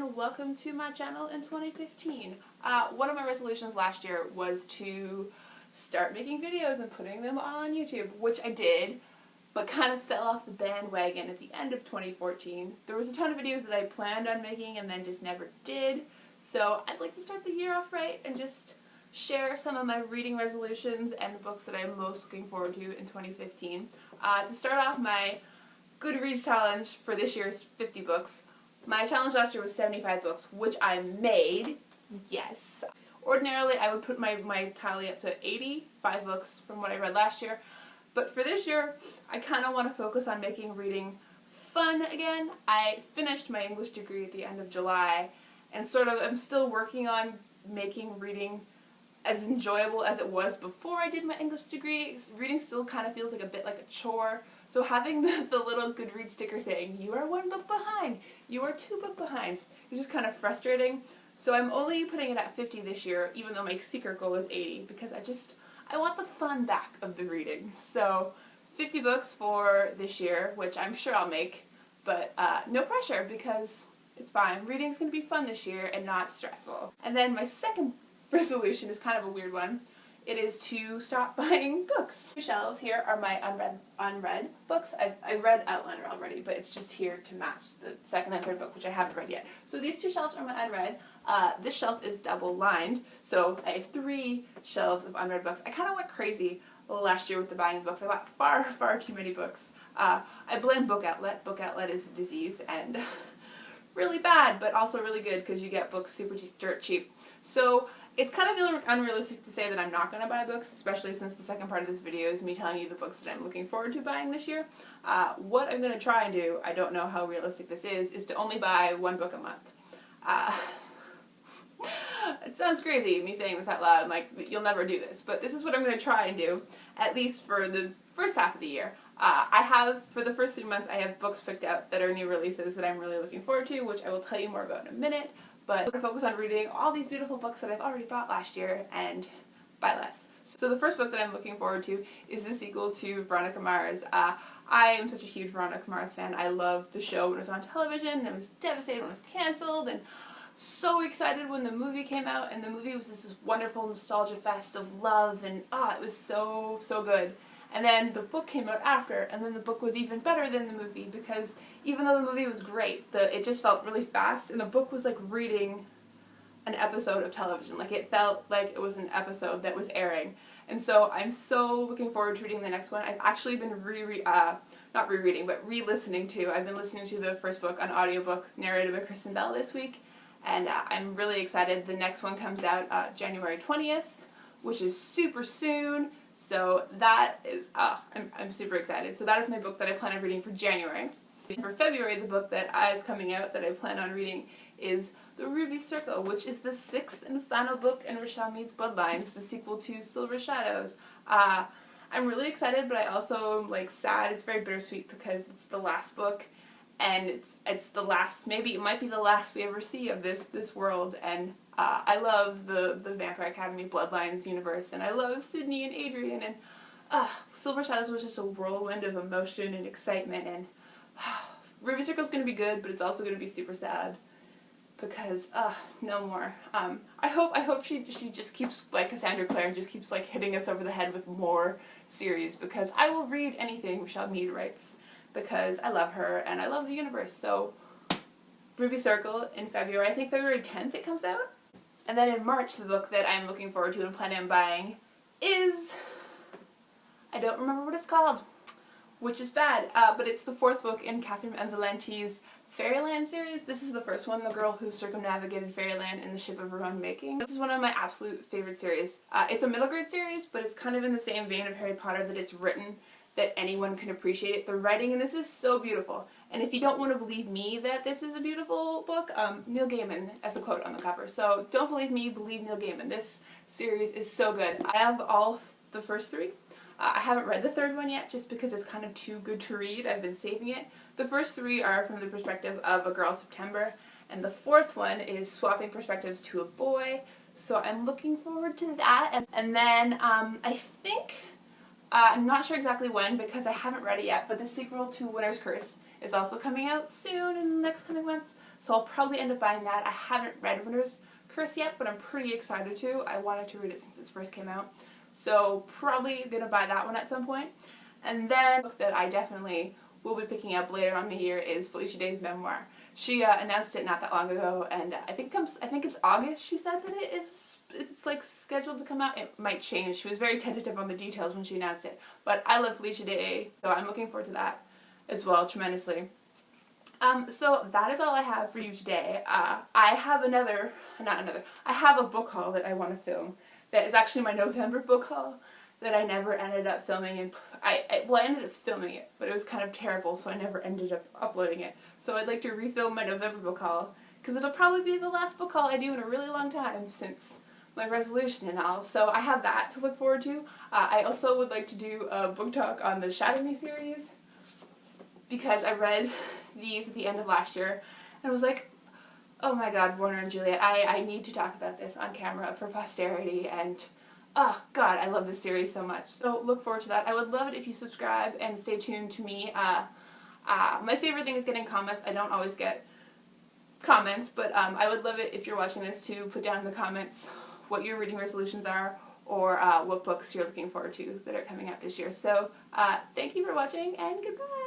and welcome to my channel in 2015. One of my resolutions last year was to start making videos and putting them on YouTube, which I did, but kind of fell off the bandwagon at the end of 2014. There was a ton of videos that I planned on making and then just never did, so I'd like to start the year off right and just share some of my reading resolutions and the books that I'm most looking forward to in 2015. To start off, my Goodreads challenge for this year is 50 books. My challenge last year was 75 books, which I made, yes. Ordinarily, I would put my tally up to 85 books from what I read last year, but for this year, I kind of want to focus on making reading fun again. I finished my English degree at the end of July, and I'm still working on making reading as enjoyable as it was before I did my English degree. Reading still kind of feels like a bit like a chore, so having the little Goodreads sticker saying, "You are 1 book behind, you are 2 book behind," is just kind of frustrating. So I'm only putting it at 50 this year, even though my secret goal is 80, because I want the fun back of the reading. So 50 books for this year, which I'm sure I'll make, but no pressure because it's fine. Reading's going to be fun this year and not stressful. And then my second resolution is kind of a weird one. It is to stop buying books. The shelves here are my unread books. I read Outlander already, but it's just here to match the second and third book, which I haven't read yet. So these two shelves are my unread. This shelf is double lined, so I have 3 shelves of unread books. I kind of went crazy last year with the buying of books. I bought far too many books. I blame Book Outlet. Book Outlet is a disease and really bad, but also really good because you get books super dirt cheap. So it's kind of unrealistic to say that I'm not going to buy books, especially since the second part of this video is me telling you the books that I'm looking forward to buying this year. What I'm going to try and do, I don't know how realistic this is to only buy 1 book a month. It sounds crazy, me saying this out loud, like, you'll never do this, but this is what I'm going to try and do, at least for the first half of the year. For the first 3 months, I have books picked out that are new releases that I'm really looking forward to, which I will tell you more about in a minute. But I'm going to focus on reading all these beautiful books that I've already bought last year and buy less. So the first book that I'm looking forward to is the sequel to Veronica Mars. I am such a huge Veronica Mars fan. I loved the show when it was on television, and I was devastated when it was canceled, and so excited when the movie came out, and the movie was just this wonderful nostalgia fest of love, and it was so good. And then the book came out after, and then the book was even better than the movie because even though the movie was great, it just felt really fast, and the book was like reading an episode of television. Like, it felt like it was an episode that was airing. And so I'm so looking forward to reading the next one. I've actually been not rereading, but re-listening to. I've been listening to the first book on audiobook narrated by Kristen Bell this week, and I'm really excited. The next one comes out January 20th, which is super soon. So that is, I'm super excited. So that is my book that I plan on reading for January. For February, the book that is coming out that I plan on reading is The Ruby Circle, which is the 6th and final book in Rochelle Mead's Bloodlines, the sequel to Silver Shadows. I'm really excited, but I also am sad. It's very bittersweet because it's the last book, and it's the last, maybe it might be the last we ever see of this world, and I love the Vampire Academy Bloodlines universe, and I love Sydney and Adrian, and Silver Shadows was just a whirlwind of emotion and excitement, and Ruby Circle's going to be good, but it's also going to be super sad because no more. I hope she just keeps, like Cassandra Clare, just keeps hitting us over the head with more series, because I will read anything Rochelle Mead writes because I love her and I love the universe. So Ruby Circle in February. I think February 10th it comes out. And then in March, the book that I'm looking forward to and planning on buying is, I don't remember what it's called, which is bad, but it's the 4th book in Catherine M. Valenti's Fairyland series. This is the first one, The Girl Who Circumnavigated Fairyland in the Ship of Her Own Making. This is one of my absolute favorite series. It's a middle grade series, but it's kind of in the same vein of Harry Potter, that it's written that anyone can appreciate it. The writing in this is so beautiful. And if you don't want to believe me that this is a beautiful book, Neil Gaiman as a quote on the cover. So don't believe me, believe Neil Gaiman. This series is so good. I have all the first 3. I haven't read the 3rd one yet just because it's kind of too good to read. I've been saving it. The first 3 are from the perspective of a girl, September, and the 4th one is swapping perspectives to a boy. So I'm looking forward to that. And then I think, I'm not sure exactly when because I haven't read it yet, but the sequel to Winter's Curse is also coming out soon in the next coming months, so I'll probably end up buying that. I haven't read Winter's Curse yet, but I'm pretty excited to. I wanted to read it since it first came out, so probably gonna buy that one at some point. And then a book that I definitely will be picking up later on the year is Felicia Day's memoir. She announced it not that long ago, and I think it's August. She said that it's like scheduled to come out. It might change. She was very tentative on the details when she announced it, but I love Felicia Day, so I'm looking forward to that as well tremendously. So that is all I have for you today. I have I have a book haul that I want to film. That is actually my November book haul that I never ended up filming, and I ended up filming it, but it was kind of terrible, so I never ended up uploading it. So I'd like to refilm my November book haul, because it'll probably be the last book haul I do in a really long time since my resolution and all. So I have that to look forward to. I also would like to do a book talk on the Shatter Me series, because I read these at the end of last year, and I was like, oh my god, Warner and Juliet, I need to talk about this on camera for posterity, and oh god, I love this series so much. So look forward to that. I would love it if you subscribe and stay tuned to me. My favorite thing is getting comments. I don't always get comments, but I would love it if you're watching this to put down in the comments what your reading resolutions are, or what books you're looking forward to that are coming out this year. So thank you for watching, and goodbye!